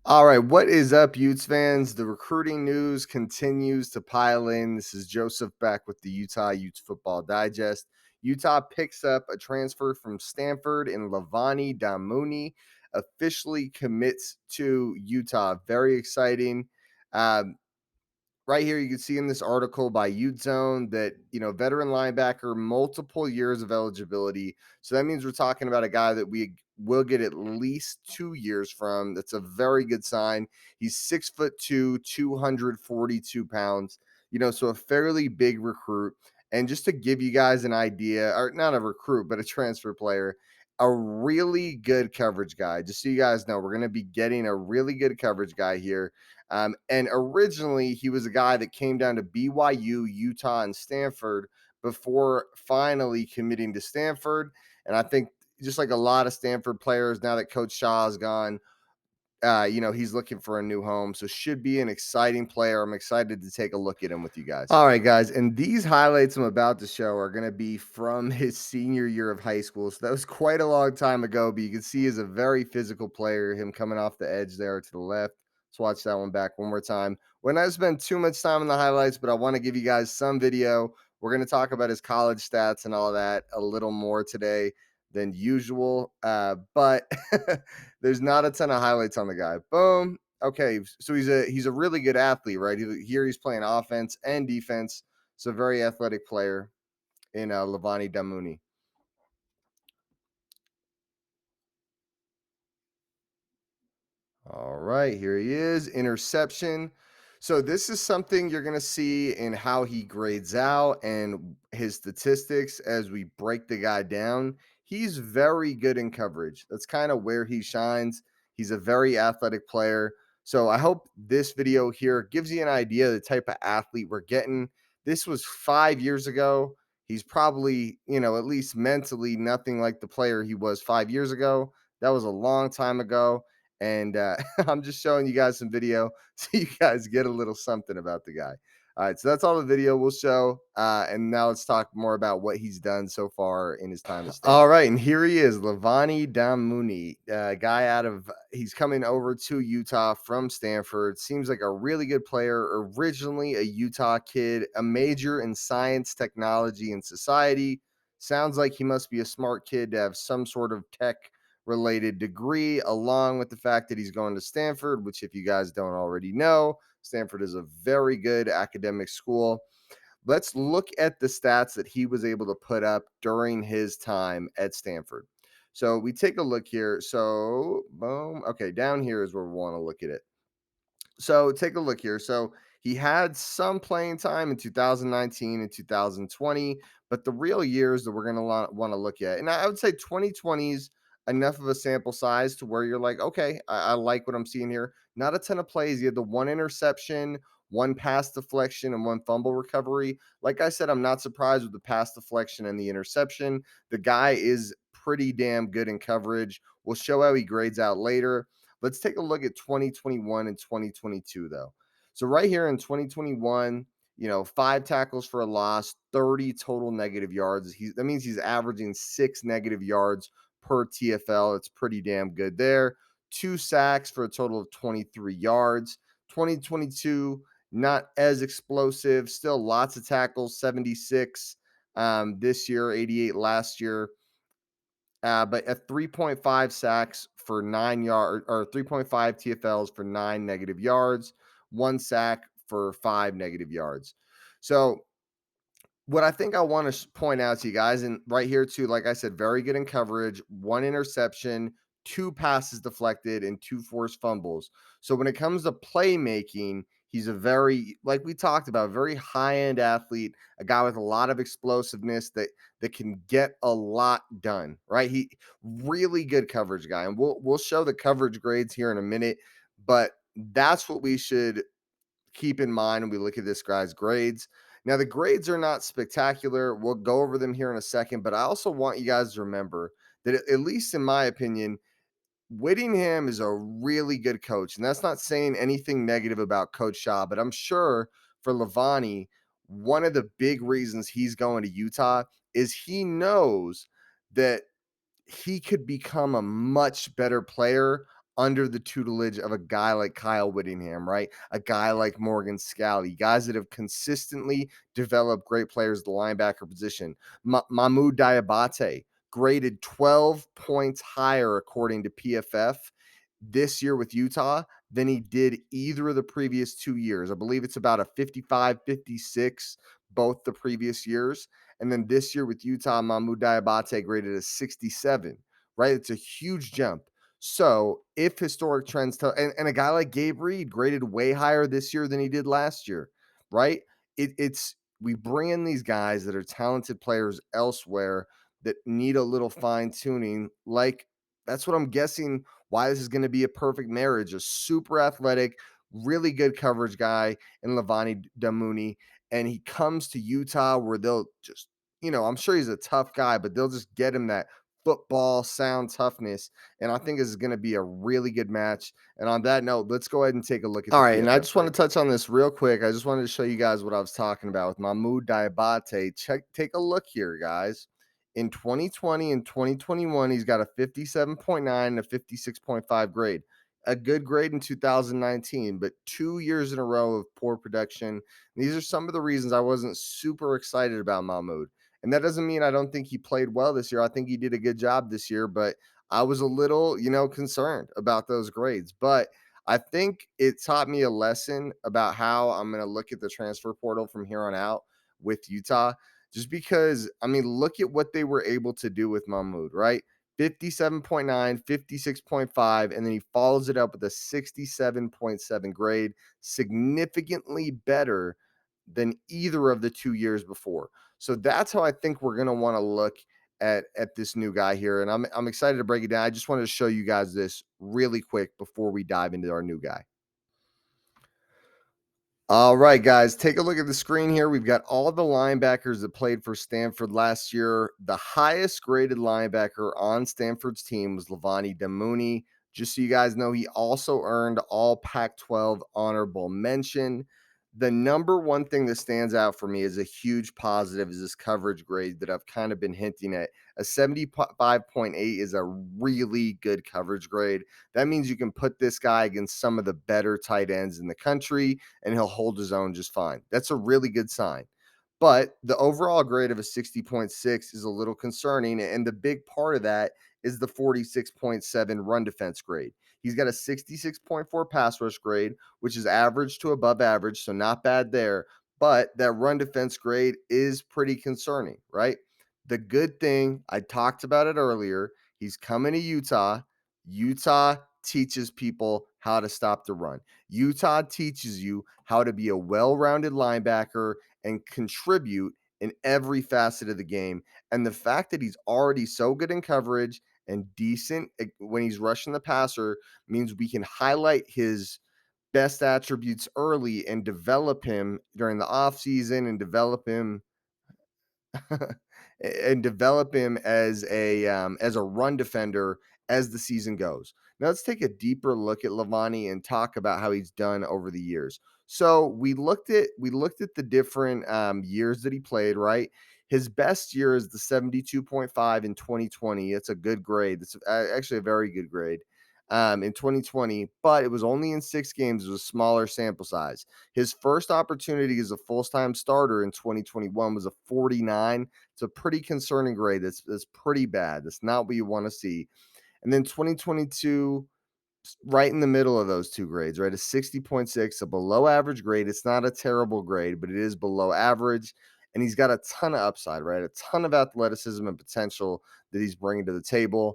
All right, what is up, Utes fans? The recruiting news continues to pile in. This is Joseph back with the Utah Utes Football Digest. Utah picks up a transfer from Stanford in Levani Damuni, officially commits to Utah. Very exciting. Um, right here, you can see in this article by Ute Zone that, veteran linebacker, multiple years of eligibility. So that means we're talking about a guy that we will get at least 2 years from. That's a very good sign. He's 6'2", 242 pounds, so a fairly big recruit. And just to give you guys an idea, or not a recruit, but a transfer player, a really good coverage guy. Just so you guys know, we're going to be getting a really good coverage guy here. And originally, he was a guy that came down to BYU, Utah, and Stanford before finally committing to Stanford. And I think just like a lot of Stanford players, now that Coach Shaw is gone, he's looking for a new home. So should be an exciting player. I'm excited to take a look at him with you guys. All right, guys. And these highlights I'm about to show are going to be from his senior year of high school. So that was quite a long time ago, but you can see he's a very physical player, him coming off the edge there to the left. Let's watch that one back one more time. We're not spend too much time on the highlights, but I want to give you guys some video. We're going to talk about his college stats and all that a little more today than usual. But there's not a ton of highlights on the guy. Boom. Okay, so he's a really good athlete, right? Here he's playing offense and defense. So very athletic player in Levani Damuni. All right, here he is. Interception. So this is something you're going to see in how he grades out and his statistics as we break the guy down. He's very good in coverage. That's kind of where he shines. He's a very athletic player. So I hope this video here gives you an idea of the type of athlete we're getting. This was 5 years ago. He's probably, at least mentally nothing like the player he was 5 years ago. That was a long time ago. And I'm just showing you guys some video so you guys get a little something about the guy. All right, so that's all the video we'll show. And now let's talk more about what he's done so far in his time at Stanford. All right, and here he is, Levani Damuni, guy he's coming over to Utah from Stanford. Seems like a really good player, originally a Utah kid, a major in science, technology, and society. Sounds like he must be a smart kid to have some sort of tech related degree, along with the fact that he's going to Stanford, which, if you guys don't already know, Stanford is a very good academic school. Let's look at the stats that he was able to put up during his time at Stanford. So we take a look here. So, boom. Okay, down here is where we want to look at it. So take a look here. So he had some playing time in 2019 and 2020, but the real years that we're going to want to look at, and I would say 2020 is enough of a sample size to where you're like, okay, I like what I'm seeing here. Not a ton of plays. He had the one interception, one pass deflection, and one fumble recovery. Like I said, I'm not surprised with the pass deflection and the interception. The guy is pretty damn good in coverage. We'll show how he grades out later. Let's take a look at 2021 and 2022, though. So, right here in 2021, 5 tackles for a loss, 30 total negative yards. That means he's averaging 6 negative yards per TFL. It's pretty damn good there. 2 sacks for a total of 23 yards. 2022, not as explosive. Still lots of tackles, 76 this year, 88 last year. But at 3.5 sacks for 9 yards, or 3.5 TFLs for 9 negative yards, 1 sack for 5 negative yards. So what I think I want to point out to you guys, and right here too, like I said, very good in coverage, 1 interception, 2 passes deflected, and 2 forced fumbles. So when it comes to playmaking, he's a very, like we talked about, very high-end athlete, a guy with a lot of explosiveness that can get a lot done, right? He really good coverage guy. And we'll show the coverage grades here in a minute, but that's what we should keep in mind when we look at this guy's grades. Now, the grades are not spectacular. We'll go over them here in a second, but I also want you guys to remember that, at least in my opinion, Whittingham is a really good coach. And that's not saying anything negative about Coach Shaw, but I'm sure for Levani, one of the big reasons he's going to Utah is he knows that he could become a much better player under the tutelage of a guy like Kyle Whittingham, right? A guy like Morgan Scalley, guys that have consistently developed great players at the linebacker position. Mahmoud Diabate graded 12 points higher according to PFF this year with Utah than he did either of the previous 2 years. I believe it's about a 55, 56 both the previous years. And then this year with Utah, Mahmoud Diabate graded a 67, right? It's a huge jump. So if historic trends tell, and a guy like Gabe Reed graded way higher this year than he did last year, right? It's we bring in these guys that are talented players elsewhere that need a little fine tuning. Like that's what I'm guessing why this is going to be a perfect marriage. A super athletic, really good coverage guy in Levani Damuni, and he comes to Utah where they'll just, I'm sure he's a tough guy, but they'll just get him that football sound toughness. And I think this is going to be a really good match. And on that note, let's go ahead and take a look at All right, and I just want to touch on this real quick. I just wanted to show you guys what I was talking about with Mahmoud Diabate. Take a look here, guys. In 2020 and 2021, he's got a 57.9 and a 56.5 grade. A good grade in 2019, but 2 years in a row of poor production. These are some of the reasons I wasn't super excited about Mahmoud. And that doesn't mean I don't think he played well this year. I think he did a good job this year, but I was a little, concerned about those grades. But I think it taught me a lesson about how I'm going to look at the transfer portal from here on out with Utah. Just because, I mean, look at what they were able to do with Mahmoud, right? 57.9, 56.5, and then he follows it up with a 67.7 grade, significantly better than either of the 2 years before. So that's how I think we're going to want to look at this new guy here. And I'm excited to break it down. I just wanted to show you guys this really quick before we dive into our new guy. All right, guys, take a look at the screen here. We've got all the linebackers that played for Stanford last year. The highest graded linebacker on Stanford's team was Levani Damuni. Just so you guys know, he also earned all Pac 12 honorable mention. The number one thing that stands out for me as a huge positive is this coverage grade that I've kind of been hinting at. A 75.8 is a really good coverage grade. That means you can put this guy against some of the better tight ends in the country and he'll hold his own just fine. That's a really good sign. But the overall grade of a 60.6 is a little concerning. And the big part of that is the 46.7 run defense grade. He's got a 66.4 pass rush grade, which is average to above average. So not bad there. But that run defense grade is pretty concerning, right? The good thing, I talked about it earlier, he's coming to Utah. Utah teaches people how to stop the run. Utah teaches you how to be a well-rounded linebacker and contribute in every facet of the game. And the fact that he's already so good in coverage and decent when he's rushing the passer means we can highlight his best attributes early and develop him during the offseason and develop him as a run defender as the season goes. Now let's take a deeper look at Levani and talk about how he's done over the years. So we looked at the different years that he played. Right, his best year is the 72.5 in 2020. It's a good grade. It's actually a very good grade. In 2020, but it was only in 6 games. It was a smaller sample size. His first opportunity as a full-time starter in 2021 was a 49. It's a pretty concerning grade. That's pretty bad. That's not what you want to see. And then 2022, right in the middle of those two grades, right? A 60.6, a below average grade. It's not a terrible grade, but it is below average. And he's got a ton of upside, right? A ton of athleticism and potential that he's bringing to the table.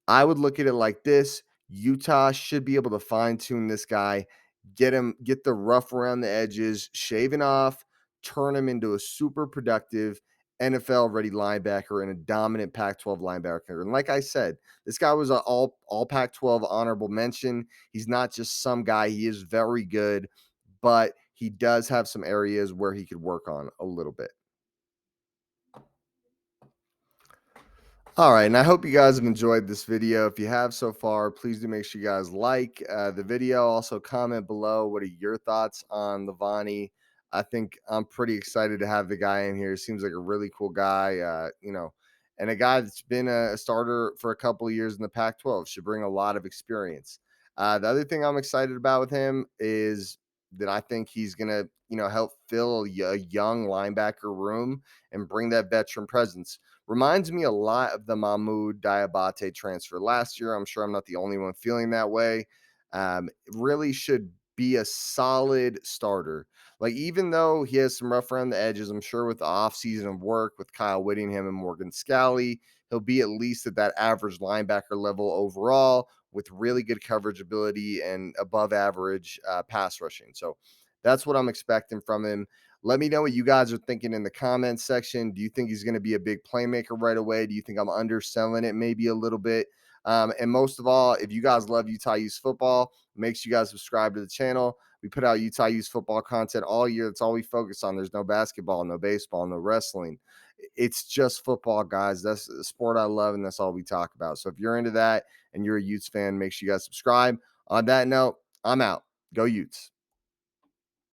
I would look at it like this. Utah should be able to fine tune this guy, get the rough around the edges, shaving off, turn him into a super productive NFL ready linebacker and a dominant Pac 12 linebacker. And like I said, this guy was an all Pac 12 honorable mention. He's not just some guy, he is very good, but he does have some areas where he could work on a little bit. All right, and I hope you guys have enjoyed this video. If you have so far, please do make sure you guys like the video. Also, comment below what are your thoughts on Levani. I think I'm pretty excited to have the guy in here. Seems like a really cool guy, and a guy that's been a starter for a couple of years in the Pac-12 should bring a lot of experience. The other thing I'm excited about with him is that I think he's gonna, help fill a young linebacker room and bring that veteran presence. Reminds me a lot of the Mahmoud Diabate transfer last year. I'm sure I'm not the only one feeling that way. Really should be a solid starter. Like, even though he has some rough around the edges, I'm sure with the offseason of work with Kyle Whittingham and Morgan Scalley, he'll be at least at that average linebacker level overall with really good coverage ability and above average pass rushing. So that's what I'm expecting from him. Let me know what you guys are thinking in the comments section. Do you think he's going to be a big playmaker right away? Do you think I'm underselling it maybe a little bit? And most of all, if you guys love Utah Utes football, make sure you guys subscribe to the channel. We put out Utah Utes football content all year. That's all we focus on. There's no basketball, no baseball, no wrestling. It's just football, guys. That's the sport I love, and that's all we talk about. So if you're into that and you're a Utes fan, make sure you guys subscribe. On that note, I'm out. Go Utes.